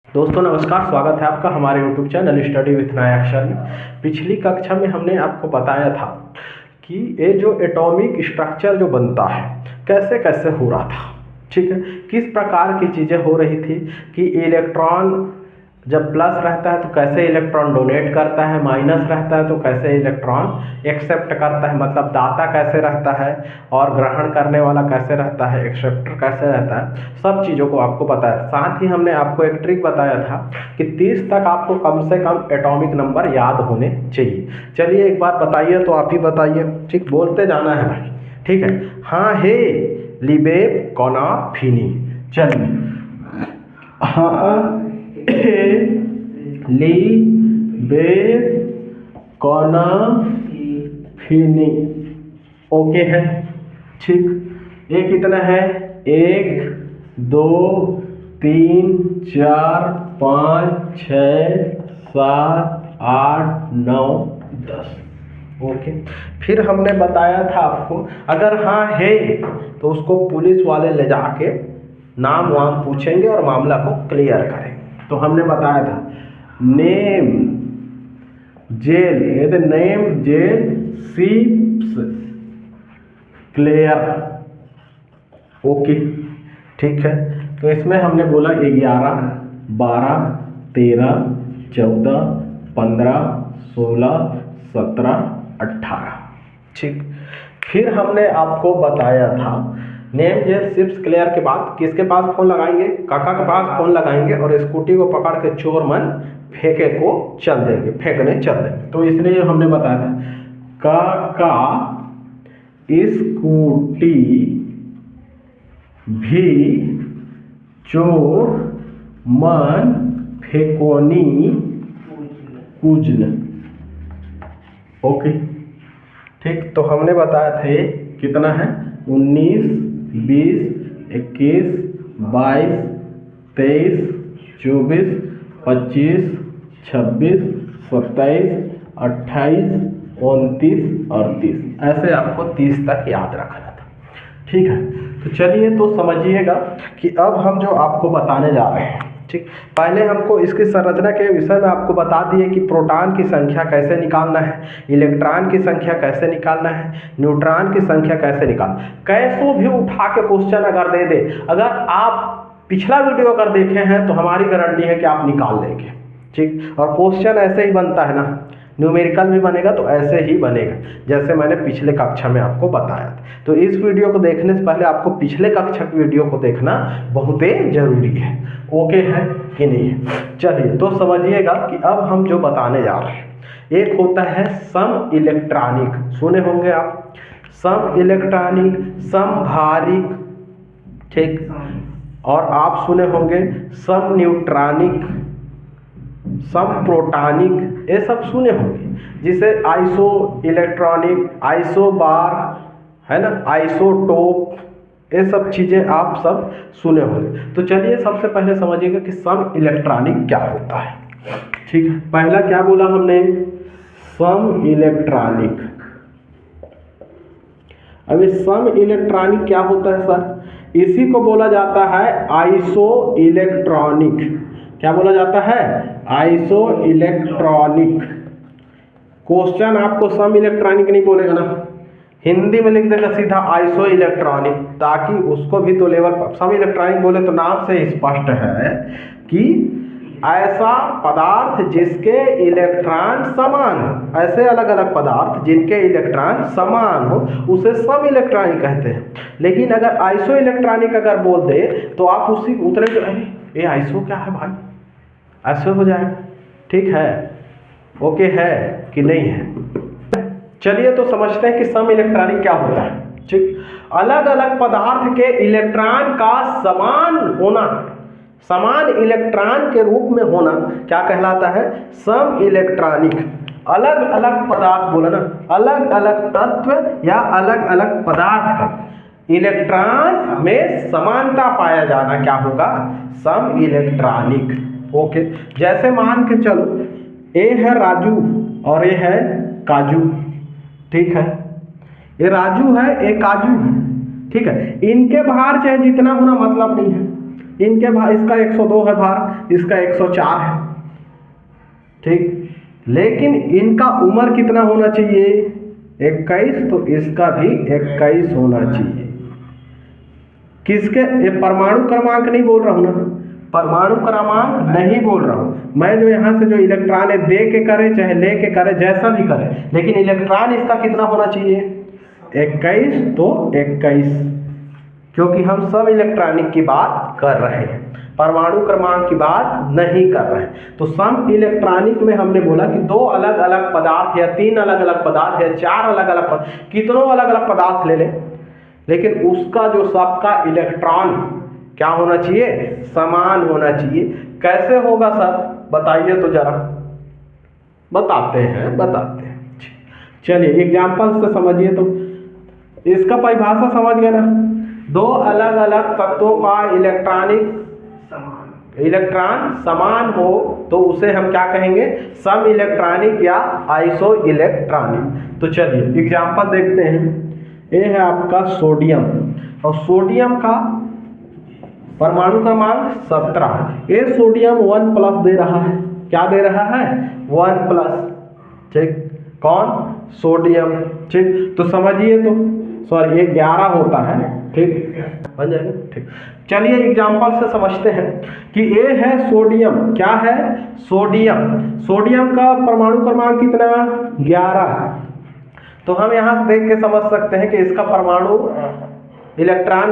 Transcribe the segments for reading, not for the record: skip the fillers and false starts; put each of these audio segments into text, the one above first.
दोस्तों नमस्कार, स्वागत है आपका हमारे YouTube चैनल स्टडी विथ नया अक्षर में। पिछली कक्षा में हमने आपको बताया था कि ये जो एटॉमिक स्ट्रक्चर जो बनता है कैसे कैसे हो रहा था, ठीक है। किस प्रकार की चीज़ें हो रही थी कि इलेक्ट्रॉन जब प्लस रहता है तो कैसे इलेक्ट्रॉन डोनेट करता है, माइनस रहता है तो कैसे इलेक्ट्रॉन एक्सेप्ट करता है, मतलब दाता कैसे रहता है और ग्रहण करने वाला कैसे रहता है, एक्सेप्टर कैसे रहता है, सब चीज़ों को आपको बताया। साथ ही हमने आपको एक ट्रिक बताया था कि 30 तक आपको कम से कम एटॉमिक नंबर याद होने चाहिए। चलिए एक बार बताइए, तो आप ही बताइए, ठीक, बोलते जाना है भाई, ठीक है। हाँ हे लिबेब कौना फीनी, चलिए। हाँ ली बे कौना फीनी, ओके है, ठीक। ये कितना है? 1 2 3 4 5 6 7 8 9 10, ओके। फिर हमने बताया था आपको, अगर हाँ है तो उसको पुलिस वाले ले जाके नाम वाम पूछेंगे और मामला को क्लियर करेंगे। तो हमने बताया था नेम जेल, ये नेम जेल सीप्स क्लियर, ओके, ठीक है। तो इसमें हमने बोला 11 12 13 14 15 16 17 18, ठीक। फिर हमने आपको बताया था नेम जेल शिप्स क्लियर के बाद किसके पास फ़ोन लगाएंगे? काका के पास फ़ोन लगाएंगे और स्कूटी को पकड़ के चोर मन फेंके को चल देंगे, फेंकने चल देंगे। तो इसलिए हमने बताया था काका स्कूटी भी चोर मन फेंकोनी कुजन, ओके, ठीक। तो हमने बताया था ये कितना है? 19 20 21 22 23 24 25 26 27 28 29 38, ऐसे आपको 30 तक याद रखना था, ठीक है। तो चलिए, तो समझिएगा कि अब हम जो आपको बताने जा रहे हैं, ठीक। पहले हमको इसकी संरचना के विषय में आपको बता दिए कि प्रोटॉन की संख्या कैसे निकालना है, इलेक्ट्रॉन की संख्या कैसे निकालना है, न्यूट्रॉन की संख्या कैसे निकालना। कैसो भी उठा के क्वेश्चन अगर दे दे, अगर आप पिछला वीडियो अगर देखे हैं तो हमारी गारंटी है कि आप निकाल लेंगे, ठीक। और क्वेश्चन ऐसे ही बनता है ना, न्यूमेरिकल भी बनेगा तो ऐसे ही बनेगा जैसे मैंने पिछले कक्षा में आपको बताया था। तो इस वीडियो को देखने से पहले आपको पिछले कक्षा की वीडियो को देखना बहुत ही जरूरी है, ओके है कि नहीं है। चलिए, तो समझिएगा कि अब हम जो बताने जा रहे हैं, एक होता है सम इलेक्ट्रॉनिक, सुने होंगे आप, सम इलेक्ट्रॉनिक, समभारिक, ठीक। और आप सुने होंगे सम न्यूट्रॉनिक, सम प्रोटॉनिक, ये सब सुने होंगे, जिसे आइसो इलेक्ट्रॉनिक, आइसो बार, है ना, आइसोटोप, ये सब चीज़ें आप सब सुने होंगे। तो चलिए सबसे पहले समझिएगा कि सम इलेक्ट्रॉनिक क्या होता है, ठीक है। पहला क्या बोला हमने? सम इलेक्ट्रॉनिक। अब ये सम इलेक्ट्रॉनिक क्या होता है सर? इसी को बोला जाता है आइसो इलेक्ट्रॉनिक। क्या बोला जाता है? Iso electronic. क्वेश्चन आपको सम इलेक्ट्रॉनिक नहीं बोलेगा ना, हिंदी में लिख देगा सीधा आइसो इलेक्ट्रॉनिक, ताकि उसको भी तो लेवल पर। सम इलेक्ट्रॉनिक बोले तो नाम से स्पष्ट है कि ऐसा पदार्थ जिसके इलेक्ट्रॉन समान हो, ऐसे अलग अलग पदार्थ जिनके इलेक्ट्रॉन समान हो उसे सम इलेक्ट्रॉनिक कहते हैं। लेकिन अगर आइसो इलेक्ट्रॉनिक अगर बोल दे तो आप उसी उतरे, ये आइसो क्या है भाई, ऐसे हो जाएगा, ठीक है, ओके है कि नहीं है। चलिए तो समझते हैं कि सम इलेक्ट्रॉनिक क्या होता है, ठीक। अलग अलग पदार्थ के इलेक्ट्रॉन का समान होना, समान इलेक्ट्रॉन के रूप में होना क्या कहलाता है? सम इलेक्ट्रॉनिक। अलग अलग पदार्थ बोला ना, अलग अलग तत्व या अलग अलग पदार्थ का इलेक्ट्रॉन में समानता पाया जाना क्या होगा? सम इलेक्ट्रॉनिक, ओके। जैसे मान के चलो ए है राजू और ये है काजू, ठीक है। ये राजू है, ये काजू है, ठीक है। इनके बाहर चाहे जितना होना मतलब नहीं है, इनके भार, इसका 102 है भार, इसका 104 है, ठीक। लेकिन इनका उम्र कितना होना चाहिए, 21, तो इसका भी 21 होना चाहिए। किसके, ये परमाणु क्रमांक नहीं बोल रहा हूँ ना, परमाणु क्रमांक नहीं बोल रहा हूँ मैं, जो यहाँ से जो इलेक्ट्रॉन है दे के करे चाहे ले के करे जैसा भी करे, लेकिन इलेक्ट्रॉन इसका कितना होना चाहिए, 21, तो 21, क्योंकि हम सब इलेक्ट्रॉनिक की बात कर रहे हैं, परमाणु क्रमांक की बात नहीं कर रहे हैं। तो सम इलेक्ट्रॉनिक में हमने बोला कि 2 अलग अलग पदार्थ या 3 अलग अलग पदार्थ या 4 अलग अलग पदार्थ, कितनों अलग अलग पदार्थ ले लें, लेकिन उसका जो सबका इलेक्ट्रॉन क्या होना चाहिए, समान होना चाहिए। कैसे होगा सर, बताइए तो जरा, बताते हैं। चलिए एग्जाम्पल से समझिए, तो इसका परिभाषा समझ गए ना, 2 अलग अलग तत्वों का इलेक्ट्रॉन समान हो तो उसे हम क्या कहेंगे, सम इलेक्ट्रॉनिक या आइसो इलेक्ट्रॉनिक। तो चलिए एग्जाम्पल देखते हैं। ये है आपका सोडियम, और सोडियम का परमाणु क्रमांक 17। ये सोडियम 1+ दे रहा है, क्या दे रहा है, 1+, ठीक। कौन, सोडियम, ठीक। तो समझिए, तो सॉरी ये 11 होता है, ठीक, बन जाएगा, ठीक। चलिए एग्जाम्पल से समझते हैं कि ये है सोडियम, क्या है, सोडियम का परमाणु क्रमांक कितना, 11। तो हम यहाँ से देख के समझ सकते हैं कि इसका परमाणु इलेक्ट्रॉन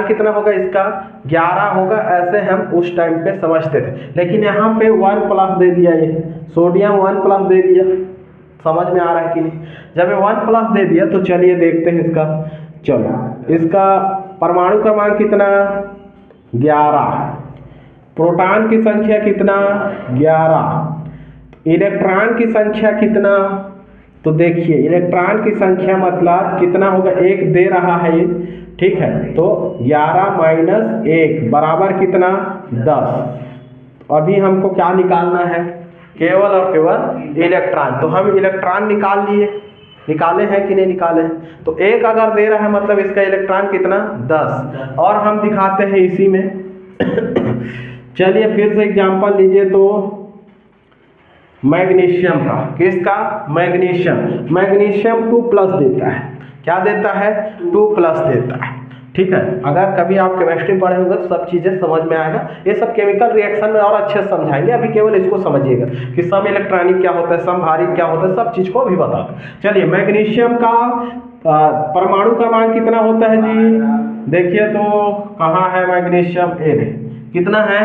कितना होगा, इसका 11 होगा, ऐसे हम उस टाइम पे समझते थे। लेकिन यहाँ पे 1+ दे दिया, ये सोडियम 1+ दे दिया, समझ में आ रहा है कि नहीं। जब ये 1+ दे दिया तो चलिए देखते हैं इसका, चलो इसका परमाणु क्रमांक कितना, 11, प्रोटॉन की संख्या कितना, 11, इलेक्ट्रॉन की संख्या कितना, तो देखिए इलेक्ट्रॉन की संख्या मतलब कितना होगा, 1 दे रहा है ये, ठीक है। तो 11 - 1 बराबर कितना, 10। अभी हमको क्या निकालना है, केवल और केवल इलेक्ट्रॉन। तो हम इलेक्ट्रॉन निकाले हैं कि नहीं निकाले हैं। तो 1 अगर दे रहा है मतलब इसका इलेक्ट्रॉन कितना, 10। और हम दिखाते हैं इसी में चलिए फिर से एग्जांपल लीजिए, तो मैग्नीशियम का, किसका, मैग्नीशियम 2+ देता है, क्या देता है, 2+ देता है, ठीक है। अगर कभी आप केमिस्ट्री पढ़े होंगे तो सब चीज़ें समझ में आएगा, ये सब केमिकल रिएक्शन में और अच्छे से समझाएंगे, अभी केवल इसको समझिएगा कि सम इलेक्ट्रॉनिक क्या होता है, समभारिक क्या होता है, सब चीज़ को भी बताते हैं। चलिए मैग्नीशियम का परमाणु क्रमांक कितना होता है जी, देखिए तो कहाँ है मैग्नीशियम, ए कितना है,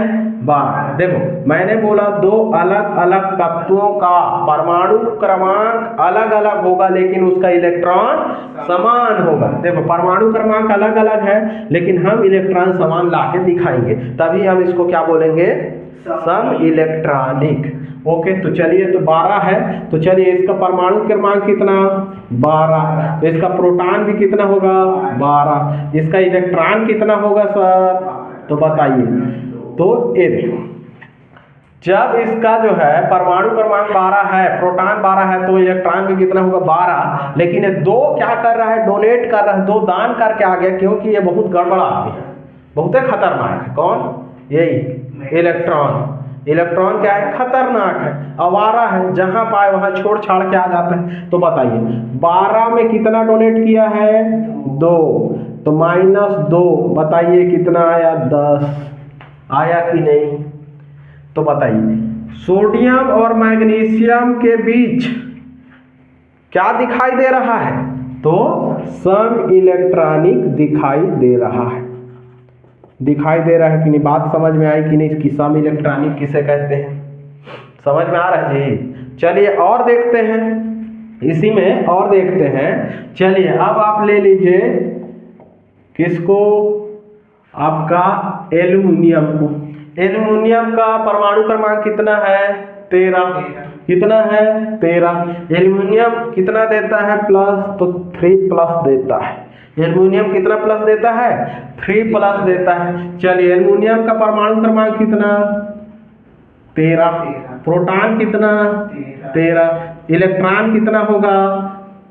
12। देखो मैंने बोला 2 अलग अलग तत्वों का परमाणु क्रमांक अलग अलग होगा लेकिन उसका इलेक्ट्रॉन समान होगा। देखो परमाणु क्रमांक अलग अलग है लेकिन हम इलेक्ट्रॉन समान लाके दिखाएंगे, तभी हम इसको क्या बोलेंगे, सम इलेक्ट्रॉनिक। ओके, तो चलिए तो 12 है, तो चलिए इसका परमाणु क्रमांक कितना, 12। तो इसका प्रोटॉन भी कितना होगा, 12। इसका इलेक्ट्रॉन कितना होगा सर, तो बताइए। तो ये देखो जब इसका जो है परमाणु क्रमांक 12 है, प्रोटॉन 12 है, तो इलेक्ट्रॉन भी कितना होगा, 12। लेकिन ये 2 क्या कर रहा है, डोनेट कर रहा है, 2 दान करके आ गया, क्योंकि ये बहुत गड़बड़ आदमी है, बहुत खतरनाक है। कौन, यही इलेक्ट्रॉन क्या है, खतरनाक है, आवारा है, जहां पाए वहां छोड़ छाड़ के आ जाता है। तो बताइए 12 में कितना डोनेट किया है, 2, तो -2, बताइए कितना आया, 10 आया कि नहीं। तो बताइए सोडियम और मैग्नीशियम के बीच क्या दिखाई दे रहा है, तो सम इलेक्ट्रॉनिक दिखाई दे रहा है, दिखाई दे रहा है कि नहीं, बात समझ में आई कि नहीं, कि सम इलेक्ट्रॉनिक किसे कहते हैं, समझ में आ रहा है जी। चलिए और देखते हैं, इसी में और देखते हैं। चलिए अब आप ले लीजिए किसको, आपका एल्युमिनियम को। एल्युमिनियम का परमाणु क्रमांक कितना है, 13। कितना है, 13। एल्युमिनियम कितना देता है, प्लस, तो 3+ देता है। एल्युमिनियम कितना प्लस देता है, 3+ देता है। चलिए एल्युमिनियम का परमाणु क्रमांक कितना, 13। प्रोटॉन कितना, 13। इलेक्ट्रॉन कितना होगा,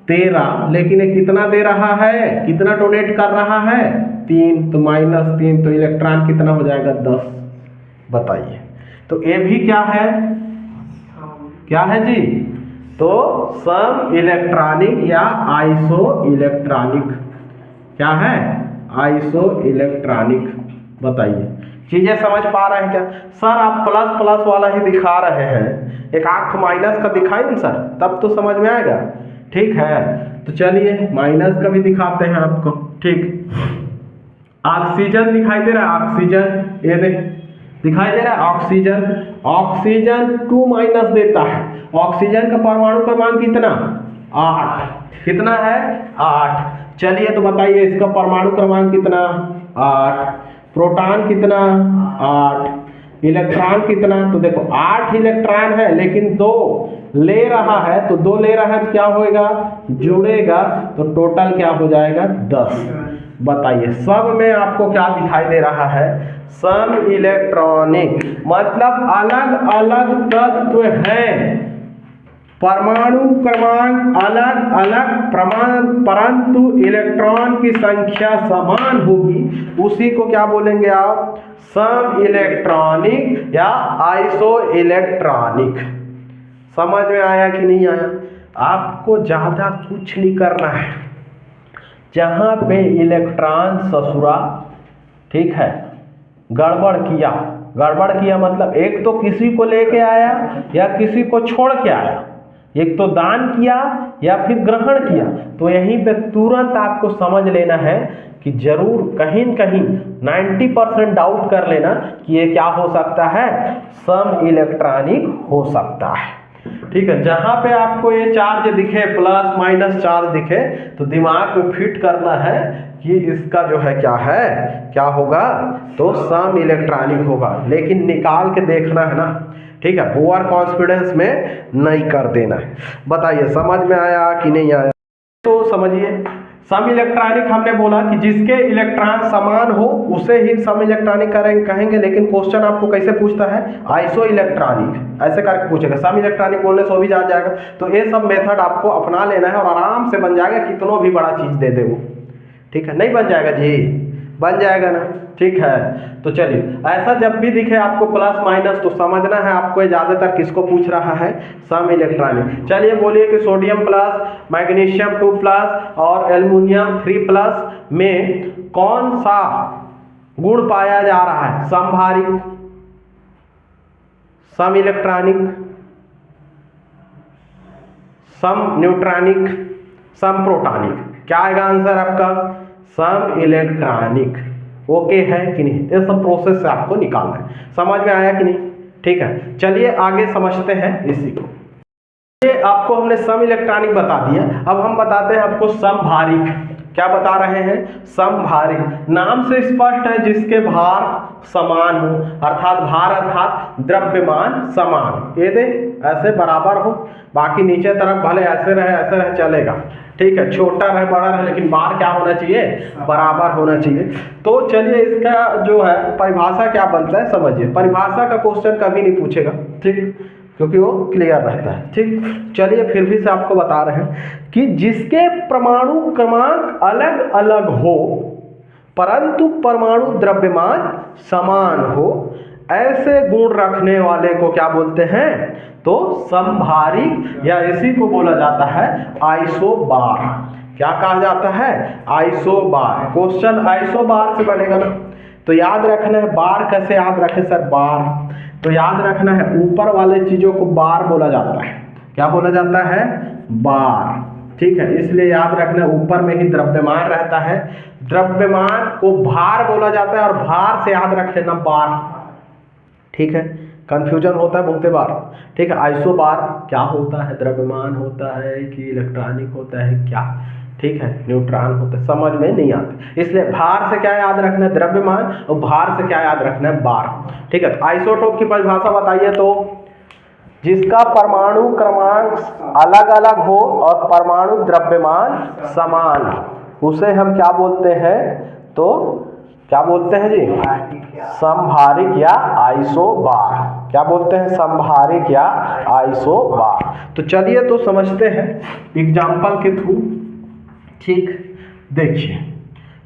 13, लेकिन ये कितना दे रहा है, कितना डोनेट कर रहा है, 3, तो -3, तो इलेक्ट्रॉन कितना हो जाएगा, 10। बताइए, तो ये भी क्या है, क्या है जी, तो सम इलेक्ट्रॉनिक या आइसो इलेक्ट्रॉनिक, क्या है, आइसो इलेक्ट्रॉनिक। बताइए, चीजें समझ पा रहे हैं क्या सर? आप प्लस प्लस वाला ही दिखा रहे हैं, एक आंख माइनस का दिखाई ना सर, तब तो समझ में आएगा। ठीक है, तो चलिए माइनस का भी दिखाते हैं आपको। ठीक, ऑक्सीजन दिखाई दे रहा है, ऑक्सीजन, ये देख दिखाई दे रहा है ऑक्सीजन, ऑक्सीजन 2- देता है। ऑक्सीजन का परमाणु क्रमांक कितना, 8, कितना है, 8। चलिए तो बताइए इसका परमाणु क्रमांक कितना, 8। प्रोटॉन कितना, 8। इलेक्ट्रॉन कितना, तो देखो 8 इलेक्ट्रॉन है, लेकिन 2 ले रहा है, तो 2 ले रहा है तो क्या होएगा, जुड़ेगा, तो टोटल क्या हो जाएगा, 10। बताइए, सब में आपको क्या दिखाई दे रहा है, सम इलेक्ट्रॉनिक, मतलब अलग अलग तत्व हैं, परमाणु क्रमांक अलग अलग परंतु इलेक्ट्रॉन की संख्या समान होगी, उसी को क्या बोलेंगे आप, सम इलेक्ट्रॉनिक या आइसो इलेक्ट्रॉनिक। समझ में आया कि नहीं आया? आपको ज्यादा कुछ नहीं करना है, जहां पे इलेक्ट्रॉन ससुरा, ठीक है, गड़बड़ किया मतलब एक तो किसी को लेके आया या किसी को छोड़ के आया, एक तो दान किया या फिर ग्रहण किया, तो यहीं पे तुरंत आपको समझ लेना है कि जरूर कहीं न कहीं 90% डाउट कर लेना कि ये क्या हो सकता है, सम इलेक्ट्रॉनिक हो सकता है। ठीक है, जहां पे आपको ये चार्ज दिखे, प्लस माइनस चार्ज दिखे, तो दिमाग में फिट करना है कि इसका जो है क्या होगा, तो सम इलेक्ट्रॉनिक होगा, लेकिन निकाल के देखना है ना। ठीक है, ओवर कॉन्फिडेंस में नहीं कर देना है। बताइए समझ में आया कि नहीं आया? तो समझिए, सम इलेक्ट्रॉनिक हमने बोला कि जिसके इलेक्ट्रॉन समान हो उसे ही सम इलेक्ट्रॉनिक कहेंगे, लेकिन क्वेश्चन आपको कैसे पूछता है, आइसो इलेक्ट्रॉनिक ऐसे करके पूछेगा। सम इलेक्ट्रॉनिक बोलने से भी जान जाएगा, तो ये सब मेथड आपको अपना लेना है और आराम से बन जाएगा, कितनों भी बड़ा चीज दे दे वो। ठीक है, नहीं बन जाएगा जी, बन जाएगा ना। ठीक है, तो चलिए ऐसा जब भी दिखे आपको प्लस माइनस, तो समझना है आपको ज्यादातर किसको पूछ रहा है, सम इलेक्ट्रॉनिक। चलिए बोलिए कि सोडियम प्लस, मैग्नीशियम 2+ और एल्युमिनियम 3+ में कौन सा गुण पाया जा रहा है, समभारिक, सम इलेक्ट्रॉनिक, सम न्यूट्रॉनिक, सम प्रोटॉनिक? क्या आएगा आंसर आपका, सम इलेक्ट्रॉनिक। ओके है कि नहीं? ये सब प्रोसेस से आपको निकालना है। समझ में आया कि नहीं? ठीक है, चलिए आगे समझते हैं इसी को। ये आपको हमने सम इलेक्ट्रॉनिक बता दिया, अब हम बताते हैं आपको समभारिक। क्या बता रहे हैं, समभारिक। नाम से स्पष्ट है, जिसके भार समान हो, अर्थात भार अर्थात द्रव्यमान समान, ये दे ऐसे बराबर हो, बाकी नीचे तरफ भले ऐसे रहे चलेगा। ठीक है, छोटा रहे बड़ा रहे, लेकिन भार क्या होना चाहिए, बराबर होना चाहिए। तो चलिए इसका जो है परिभाषा क्या बनता है समझिए। परिभाषा का क्वेश्चन कभी नहीं पूछेगा, ठीक, क्योंकि वो क्लियर रहता है। ठीक, चलिए फिर भी से आपको बता रहे हैं कि जिसके परमाणु क्रमांक अलग अलग हो परंतु परमाणु द्रव्यमान समान हो, ऐसे गुण रखने वाले को क्या बोलते हैं, तो समभारिक, या इसी को बोला जाता है आइसोबार। क्या कहा जाता है, आइसोबार। क्वेश्चन आइसोबार से बनेगा ना, तो याद रखना है बार कैसे याद रखें सर, बार, तो याद रखना है ऊपर वाले चीजों को बार बोला जाता है। क्या बोला जाता है, बार। ठीक है, इसलिए याद रखना ऊपर में ही द्रव्यमान रहता है, द्रव्यमान को भार बोला जाता है, और भार से याद रख लेना बार। ठीक है, कंफ्यूजन होता है बहुत बार। ठीक है, आइसोबार क्या होता है, द्रव्यमान होता है कि इलेक्ट्रॉनिक होता है क्या, ठीक है, न्यूट्रॉन होता है, समझ में नहीं आते। इसलिए भार से क्या याद रखना है, द्रव्यमान, और भार से क्या याद रखना है, बार। ठीक है, तो आइसोटोप की परिभाषा बताइए, तो जिसका परमाणु क्रमांक अलग अलग हो और परमाणु द्रव्यमान समान, उसे हम क्या बोलते हैं, तो क्या बोलते हैं जी? समभारिक या आइसोबार। क्या बोलते हैं? समभारिक या आइसोबार। तो चलिए तो समझते हैं एग्जाम्पल के थ्रू। ठीक, देखिए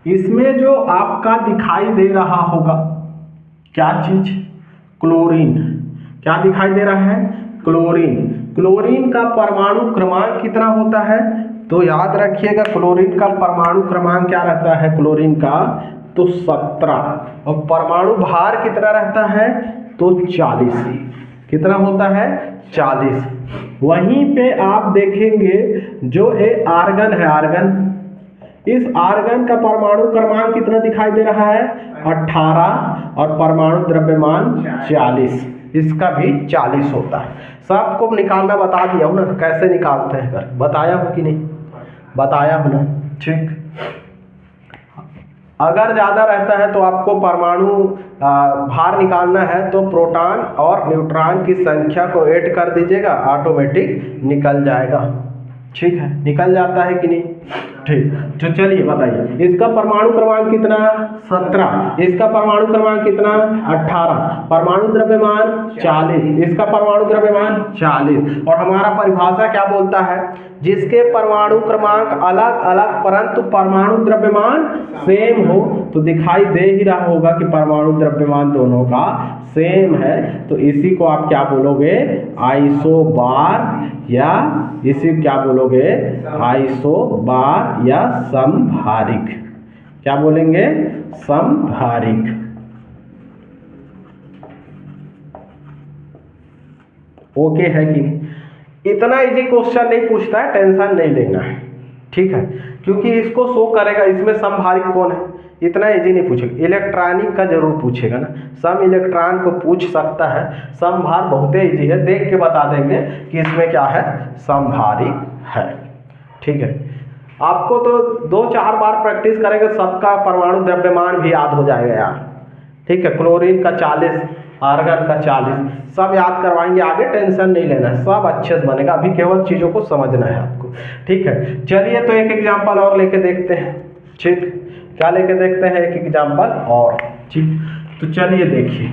इसमें जो आपका दिखाई दे रहा होगा क्या चीज? क्लोरीन। क्या दिखाई दे रहा है? क्लोरीन। क्लोरीन का परमाणु क्रमांक कितना होता है? तो याद रखिएगा क्लोरीन का परमाणु क्रमांक क्या रहता है? क्लोरीन का तो 17, और परमाणु भार कितना रहता है? तो 40। कितना होता है? 40। वहीं पे आप देखेंगे जो ये आर्गन है, आर्गन, इस आर्गन का परमाणु क्रमांक कितना दिखाई दे रहा है? 18, और परमाणु द्रव्यमान 40। इसका भी 40 होता है। सबको निकालना बता दिया हूँ ना, कैसे निकालते हैं कर बताया हूँ कि नहीं? बताया हूँ ना। ठीक, अगर ज़्यादा रहता है तो आपको परमाणु भार निकालना है तो प्रोटॉन और न्यूट्रॉन की संख्या को ऐड कर दीजिएगा, ऑटोमेटिक निकल जाएगा। ठीक है, निकल जाता है कि नहीं? ठीक, तो चलिए बताइए इसका परमाणु क्रमांक कितना? 17। इसका परमाणु क्रमांक कितना? 18। परमाणु द्रव्यमान 40। इसका परमाणु द्रव्यमान 40। और हमारा परिभाषा क्या बोलता है? जिसके परमाणु क्रमांक अलग अलग परंतु परमाणु द्रव्यमान सेम हो, तो दिखाई दे ही रहा होगा कि परमाणु द्रव्यमान दोनों का सेम है, तो इसी को आप क्या बोलोगे? आइसोबार, या इसी क्या बोलोगे? आइसोबार या समभारिक। क्या बोलेंगे? समभारिक। ओके है कि नहीं? इतना इजी क्वेश्चन नहीं पूछता है, टेंशन नहीं लेना है। ठीक है, क्योंकि इसको शो करेगा इसमें समभारिक कौन है, इतना इजी नहीं पूछेगा। इलेक्ट्रॉनिक का जरूर पूछेगा ना, सम इलेक्ट्रॉन को पूछ सकता है। समभार बहुत इजी है, देख के बता देंगे कि इसमें क्या है, समभारिक है। ठीक है, आपको तो 2-4 बार प्रैक्टिस करेंगे, सबका परमाणु द्रव्यमान भी याद हो जाएगा यार। ठीक है, क्लोरीन का 40, आर्गन का 40, सब याद करवाएंगे आगे, टेंशन नहीं लेना है, सब अच्छे से बनेगा। अभी केवल चीज़ों को समझना है आपको। ठीक है, चलिए तो एक एग्जाम्पल और लेके देखते हैं। ठीक, क्या लेके देखते हैं? एक एग्जाम्पल और। ठीक, तो चलिए देखिए,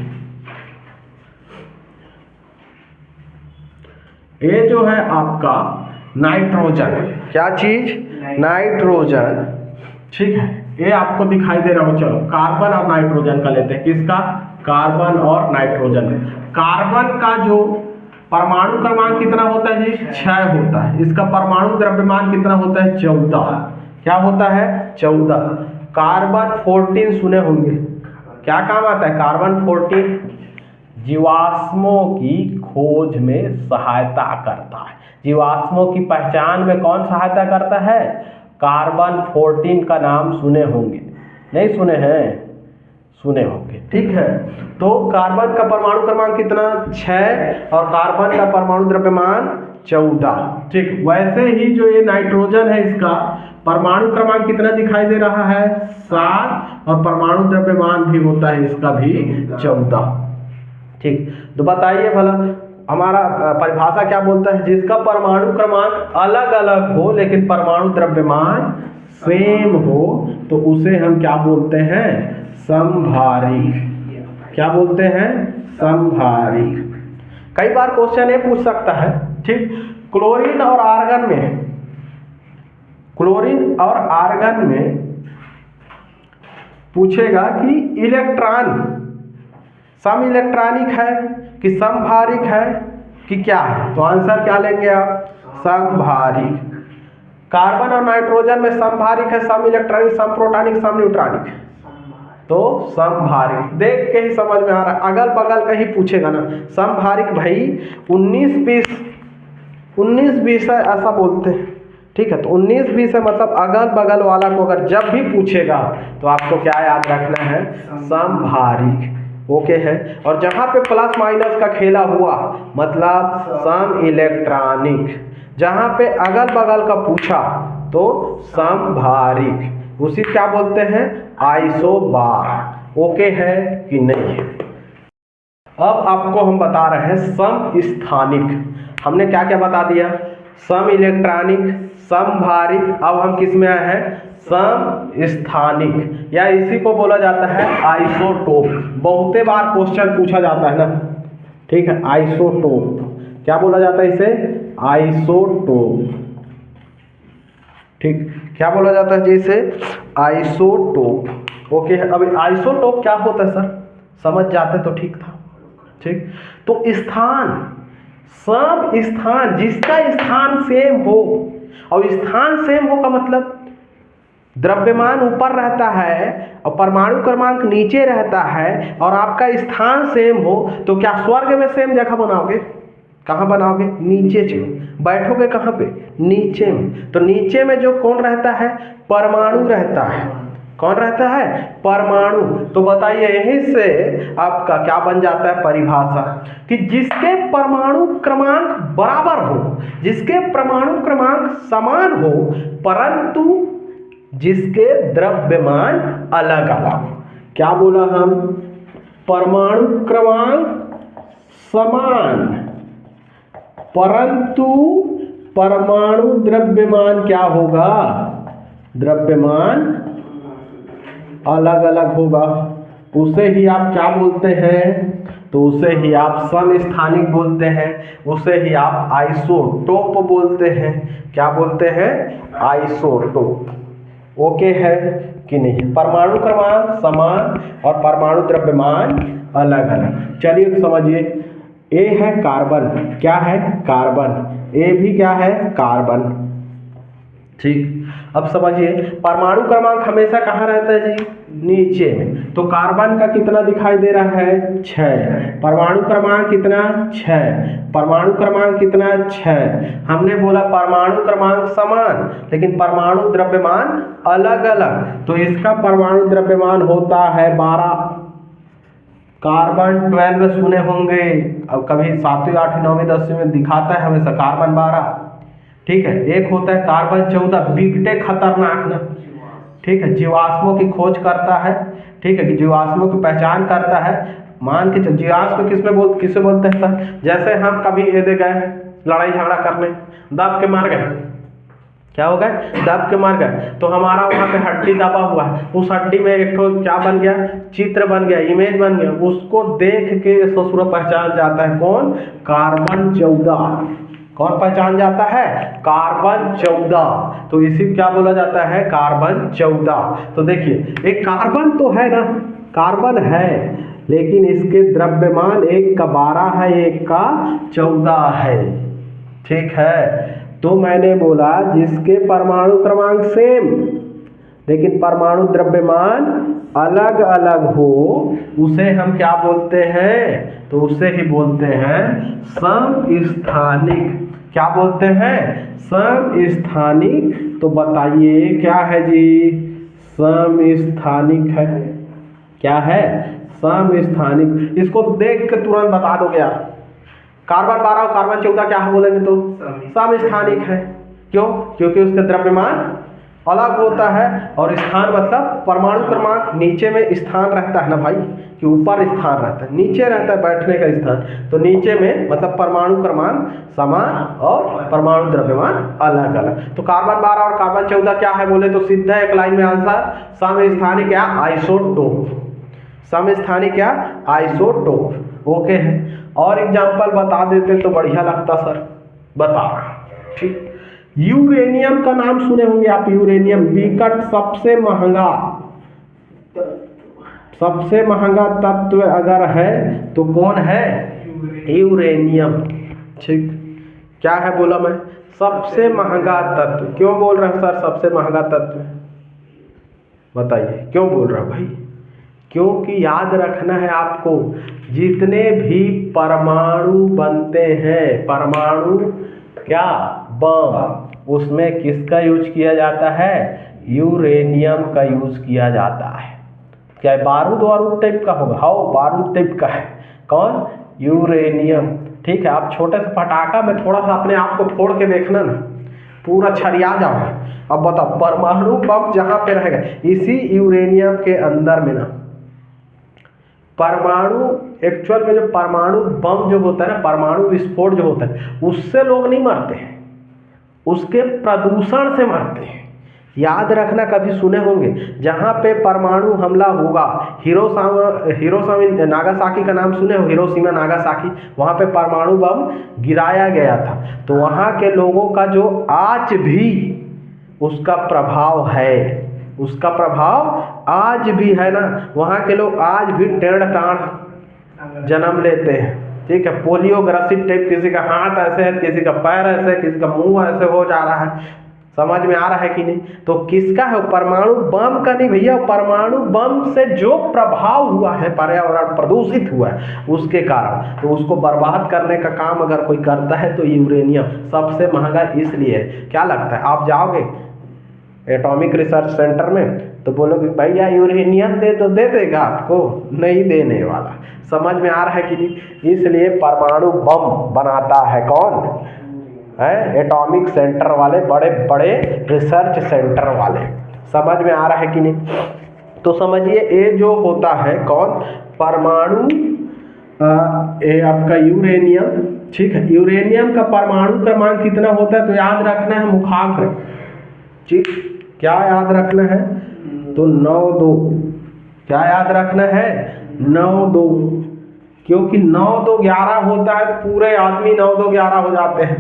ये जो है आपका नाइट्रोजन। क्या चीज? नाइट्रोजन। ठीक है, ये आपको दिखाई दे रहा हो। चलो कार्बन और नाइट्रोजन का लेते हैं। किसका? कार्बन और नाइट्रोजन। कार्बन का जो परमाणु क्रमांक कितना होता है जी? 6 होता है। इसका परमाणु द्रव्यमान कितना होता है? 14। क्या होता है? 14। कार्बन 14 सुने होंगे, क्या काम आता है कार्बन 14? जीवाश्मों की खोज में सहायता करता है। जीवाश्मों की पहचान में कौन सहायता करता है? कार्बन 14 का नाम सुने होंगे, नहीं सुने हैं? सुने होंगे। ठीक है, तो कार्बन का परमाणु क्रमांक कितना? 6, और कार्बन का परमाणु द्रव्यमान 14। ठीक, वैसे ही जो ये नाइट्रोजन है, इसका परमाणु क्रमांक कितना दिखाई दे रहा है? 7, और परमाणु द्रव्यमान भी होता है इसका भी 14। ठीक, तो बताइए भला हमारा परिभाषा क्या बोलता है? जिसका परमाणु क्रमांक अलग अलग हो लेकिन परमाणु द्रव्यमान सेम हो, तो उसे हम क्या बोलते हैं? समभारिक। क्या बोलते हैं? समभारिक। कई बार क्वेश्चन ये पूछ सकता है, ठीक, क्लोरीन और आर्गन में, क्लोरीन और आर्गन में पूछेगा कि इलेक्ट्रॉन सम इलेक्ट्रॉनिक है कि समभारिक है कि क्या है, तो आंसर क्या लेंगे आप? समभारिक। कार्बन और नाइट्रोजन में समभारिक है, सम इलेक्ट्रॉनिक, सम प्रोटॉनिक, सम न्यूट्रॉनिक, तो समभारिक। देख के ही समझ में आ रहा है, अगल बगल का ही पूछेगा ना। समभारिक भाई 19-20 है ऐसा बोलते हैं। ठीक है, तो 19-20 है मतलब अगल बगल वाला को अगर जब भी पूछेगा तो आपको क्या याद रखना है? समभारिक। ओके है, और जहाँ पे प्लस माइनस का खेला हुआ मतलब सम इलेक्ट्रॉनिक, जहाँ पे अगल बगल का पूछा तो समभारिक, उसी क्या बोलते हैं? आइसोबार। ओके है कि नहीं? अब आपको हम बता रहे हैं समस्थानिक। हमने क्या क्या बता दिया? सम इलेक्ट्रॉनिक, समभारिक, अब हम किस में आए हैं? समस्थानिक, या इसी को बोला जाता है आइसोटोप। बहुते बार क्वेश्चन पूछा जाता है ना, ठीक है। आइसोटोप क्या बोला जाता है इसे? आइसोटोप, ठीक। क्या बोला जाता है जी इसे? आइसोटोप। ओके, अब आइसोटोप क्या होता है सर, समझ जाते तो ठीक था, ठीक। तो स्थान, सब स्थान, जिसका स्थान सेम हो, और स्थान सेम हो का मतलब द्रव्यमान ऊपर रहता है और परमाणु क्रमांक नीचे रहता है, और आपका स्थान सेम हो, तो क्या स्वर्ग में सेम जगह बनाओगे? कहाँ बनाओगे? नीचे से। बैठोगे कहाँ पे? नीचे में। तो नीचे में जो कौन रहता है? परमाणु रहता है। कौन रहता है? परमाणु। तो बताइए, यहीं से आपका क्या बन जाता है परिभाषा, कि जिसके परमाणु क्रमांक बराबर हो, जिसके परमाणु क्रमांक समान हो, परंतु जिसके द्रव्यमान अलग अलग। क्या बोला हम? परमाणु क्रमांक समान, परंतु परमाणु द्रव्यमान क्या होगा? द्रव्यमान अलग अलग होगा। उसे ही आप क्या बोलते हैं? तो उसे ही आप समस्थानिक बोलते हैं, उसे ही आप आइसोटोप बोलते हैं। क्या बोलते हैं? आइसोटोप। ओके है कि नहीं? परमाणु क्रमांक समान और परमाणु द्रव्यमान अलग अलग। चलिए समझिए, ए है कार्बन। क्या है? कार्बन। ए भी क्या है? कार्बन, ठीक। अब समझिए, परमाणु क्रमांक हमेशा कहाँ रहता है जी? नीचे में। तो कार्बन का कितना दिखाई दे रहा है? 6। परमाणु क्रमांक कितना? 6। परमाणु क्रमांक कितना? 6। हमने बोला परमाणु क्रमांक समान, लेकिन परमाणु द्रव्यमान अलग अलग, तो इसका परमाणु द्रव्यमान होता है 12। कार्बन 12 सुने होंगे, अब कभी 7वीं 8वीं 9वीं 10वीं में दिखाता है हमेशा कार्बन 12, ठीक है। एक होता है कार्बन 14, बिगटे खतरनाक ना, ठीक है। जीवाश्मों की खोज करता है, ठीक है, जीवाश्मों की पहचान करता है। मान के चल, जीवाश्म किसे बोलते हैं सर? जैसे हम कभी ये दे गए लड़ाई झगड़ा करने, दब के मार गए, क्या हो गए? दब के मार गए, तो हमारा वहाँ पे हड्डी दबा हुआ है, उस हड्डी में एक ठो क्या बन गया? चित्र बन गया, इमेज बन गया। उसको देख के ससुर पहचान जाता है कौन? कार्बन 14। कौन पहचान जाता है? कार्बन 14। तो इसी क्या बोला जाता है? कार्बन 14। तो देखिए, एक कार्बन तो है ना, कार्बन है, लेकिन इसके द्रव्यमान एक का 12 है, एक का 14 है, ठीक है। तो मैंने बोला जिसके परमाणु क्रमांक सेम लेकिन परमाणु द्रव्यमान अलग अलग हो, उसे हम क्या बोलते हैं? तो उसे ही बोलते हैं समस्थानिक। क्या बोलते हैं? समस्थानिक। तो बताइए क्या है जी? समस्थानिक है। क्या है? समस्थानिक। इसको देख के तुरंत बता दोगे यार, कार्बन 12 और कार्बन 14 क्या है बोलेंगे तो समस्थानिक है। क्यों? क्योंकि उसका द्रव्यमान अलग होता है, और स्थान मतलब परमाणु क्रमांक नीचे में स्थान रहता है ना भाई, कि ऊपर स्थान रहता है, नीचे रहता है बैठने का स्थान। तो नीचे में मतलब परमाणु क्रमांक समान और परमाणु द्रव्यमान अलग अलग। तो कार्बन 12 और कार्बन 14 क्या है बोले तो सीधा एक लाइन में आंसर समस्थानिक या आइसोटोप। समस्थानिक क्या? आइसोटोप। ओके है। और एग्जाम्पल बता देते तो बढ़िया लगता सर, बता रहा, ठीक। यूरेनियम का नाम सुने होंगे आप। यूरेनियम विकट सबसे महंगा तत्व अगर है तो कौन है? यूरेनियम, ठीक। क्या है बोला मैं? सबसे महंगा तत्व। क्यों बोल रहे हैं सर सबसे महंगा तत्व? बताइए क्यों बोल रहा हूं भाई? क्योंकि याद रखना है आपको, जितने भी परमाणु बनते हैं, परमाणु क्या? बम, उसमें किसका यूज किया जाता है? यूरेनियम का यूज किया जाता है। क्या बारूद टाइप का होगा? हाँ, बारूद टाइप का है। कौन? यूरेनियम, ठीक है। आप छोटे से पटाखा में थोड़ा सा अपने आप को फोड़ के देखना ना, पूरा छरिया जाओगे। अब बताओ, परमाणु बम जहां पे रहेगा इसी यूरेनियम के अंदर में ना, परमाणु एक्चुअल में जो परमाणु बम जो होता है ना, परमाणु विस्फोट जो होता है, उससे लोग नहीं मरते हैं, उसके प्रदूषण से मरते हैं। याद रखना, कभी सुने होंगे जहाँ पे परमाणु हमला होगा, हिरोशिमा नागासाकी का नाम सुने हो, हिरोशिमा नागासाकी, वहाँ पे परमाणु बम गिराया गया था। तो वहाँ के लोगों का जो आज भी उसका प्रभाव है, उसका प्रभाव आज भी है ना, वहाँ के लोग आज भी टेढ़ टाढ़ जन्म लेते हैं, ठीक है। पोलियो ग्रसित टाइप, किसी का हाथ ऐसे है, किसी का पैर ऐसे है, किसी का मुंह ऐसे हो जा रहा है, समझ में आ रहा है कि नहीं। तो किसका है, परमाणु बम का नहीं भैया, परमाणु बम से जो प्रभाव हुआ है, पर्यावरण प्रदूषित हुआ है उसके कारण, तो उसको बर्बाद करने का काम अगर कोई करता है तो यूरेनियम सबसे महंगा इसलिए है। क्या लगता है, आप जाओगे एटॉमिक रिसर्च सेंटर में तो बोलोगे भैया यूरेनियम दे, तो दे देगा आपको, नहीं देने वाला। समझ में आ रहा है कि नहीं। इसलिए परमाणु बम बनाता है कौन है, एटॉमिक सेंटर वाले, बड़े बड़े रिसर्च सेंटर वाले। समझ में आ रहा है कि नहीं। तो समझिए ये जो होता है कौन, परमाणु, ये आपका यूरेनियम, ठीक है। यूरेनियम का परमाणु क्रमांक कितना होता है, तो याद रखना है मुखाग्र, ठीक, क्या याद रखना है, तो 9-2, क्या याद रखना है, 9-2, क्योंकि 9-2-11 होता है, पूरे आदमी 9-2-11 हो जाते हैं,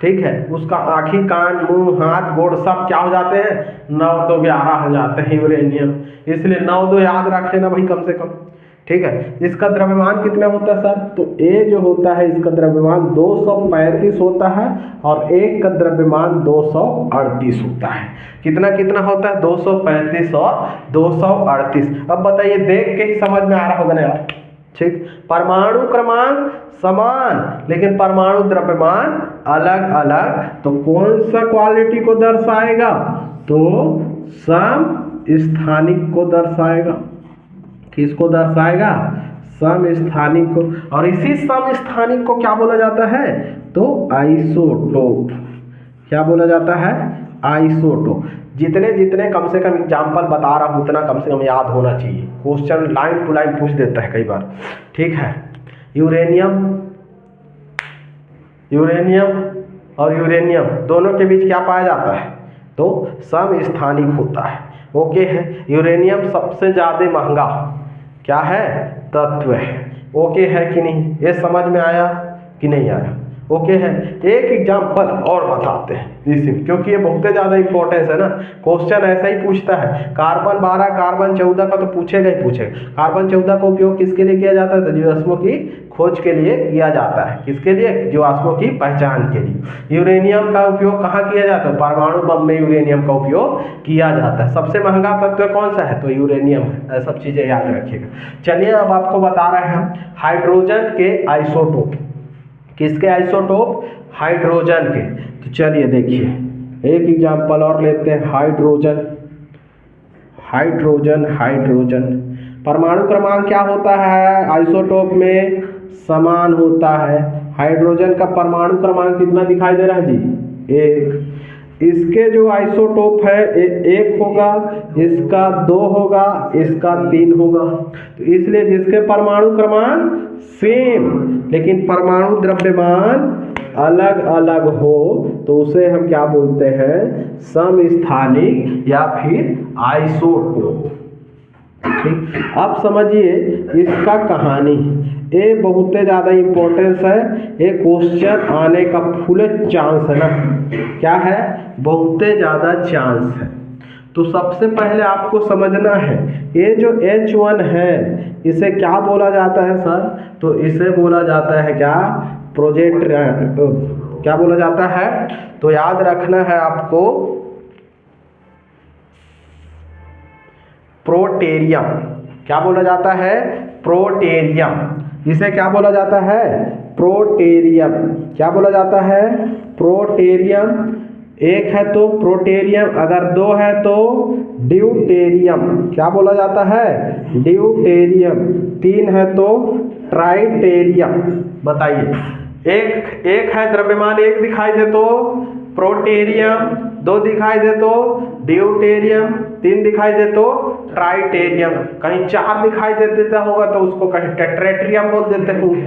ठीक है। उसका आँखी, कान, मुंह, हाथ, गोड़ सब क्या हो जाते हैं, 9-2-11 हो जाते हैं यूरेनियम। इसलिए 9-2 याद रख लेना भाई कम से कम, ठीक है। इसका द्रव्यमान कितना होता है सर, तो ए जो होता है इसका द्रव्यमान 235 होता है और एक का द्रव्यमान 238 होता है। कितना कितना होता है, 235 और 238। अब बताइए, देख के ही समझ में आ रहा होगा ना यार, ठीक। परमाणु क्रमांक समान लेकिन परमाणु द्रव्यमान अलग अलग, तो कौन सा क्वालिटी को दर्शाएगा, तो समस्थानिक को दर्शाएगा। किसको दर्शाएगा, समस्थानिक को। और इसी समस्थानिक को क्या बोला जाता है, तो आइसोटोप। क्या बोला जाता है, आइसोटोप। जितने जितने कम से कम एग्जाम्पल बता रहा हूँ उतना कम से कम याद होना चाहिए, क्वेश्चन लाइन टू लाइन पूछ देता है कई बार, ठीक है। यूरेनियम, यूरेनियम और यूरेनियम दोनों के बीच क्या पाया जाता है, तो समस्थानिक होता है, ओके है। यूरेनियम सबसे ज़्यादा महंगा क्या है, तत्व है, ओके है कि नहीं, ये समझ में आया कि नहीं आया, ओके है। एक एग्जाम्पल और बताते हैं इसी, क्योंकि ये बहुत ज़्यादा इंपॉर्टेंस है ना, क्वेश्चन ऐसा ही पूछता है। कार्बन 12 कार्बन 14 का तो पूछेगा ही पूछेगा। कार्बन 14 का उपयोग किसके लिए किया जाता है, तो जीवाश्मों की खोज के लिए किया जाता है। किसके लिए, जीवाश्मों की पहचान के लिए। यूरेनियम का उपयोग कहाँ किया जाता है, परमाणु बम में यूरेनियम का उपयोग किया जाता है। सबसे महंगा तत्व कौन सा है, तो यूरेनियम है। सब चीज़ें याद रखिएगा। चलिए अब आपको बता रहे हैं हाइड्रोजन के आइसोटोप। किसके आइसोटोप, हाइड्रोजन के। तो चलिए देखिए एक एग्जाम्पल और लेते हैं, हाइड्रोजन। हाइड्रोजन, हाइड्रोजन परमाणु क्रमांक क्या होता है, आइसोटोप में समान होता है। हाइड्रोजन का परमाणु क्रमांक कितना दिखाई दे रहा है जी, 1। इसके जो आइसोटोप है एक होगा, इसका 2 होगा, इसका 3 होगा। तो इसलिए जिसके परमाणु क्रमांक सेम लेकिन परमाणु द्रव्यमान अलग अलग हो तो उसे हम क्या बोलते हैं, समस्थानिक या फिर आइसोटोप। ठीक, अब समझिए इसका कहानी, ये बहुत ज़्यादा इम्पोर्टेंस है, ये क्वेश्चन आने का फुल चांस है ना, क्या है, बहुत ज़्यादा चांस है। तो सबसे पहले आपको समझना है ये जो H1 है इसे क्या बोला जाता है सर, तो इसे बोला जाता है क्या, प्रोजेक्ट, क्या बोला जाता है, तो याद रखना है आपको प्रोटेरियम। क्या बोला जाता है, प्रोटेरियम। इसे क्या बोला जाता है, प्रोटेरियम। क्या बोला जाता है, प्रोटेरियम। एक है तो प्रोटेरियम, अगर 2 है तो ड्यूटेरियम। क्या बोला जाता है, ड्यूटेरियम। 3 है तो ट्राइटेरियम। बताइए, एक है द्रव्यमान 1 दिखाई दे तो प्रोटेरियम, 2 दिखाई दे तो ड्यूटेरियम, 3 दिखाई दे तो ट्राइटेरियम। कहीं 4 दिखाई दे देता होगा तो उसको कहीं टेट्रेट्रियम बोल देते होंगे,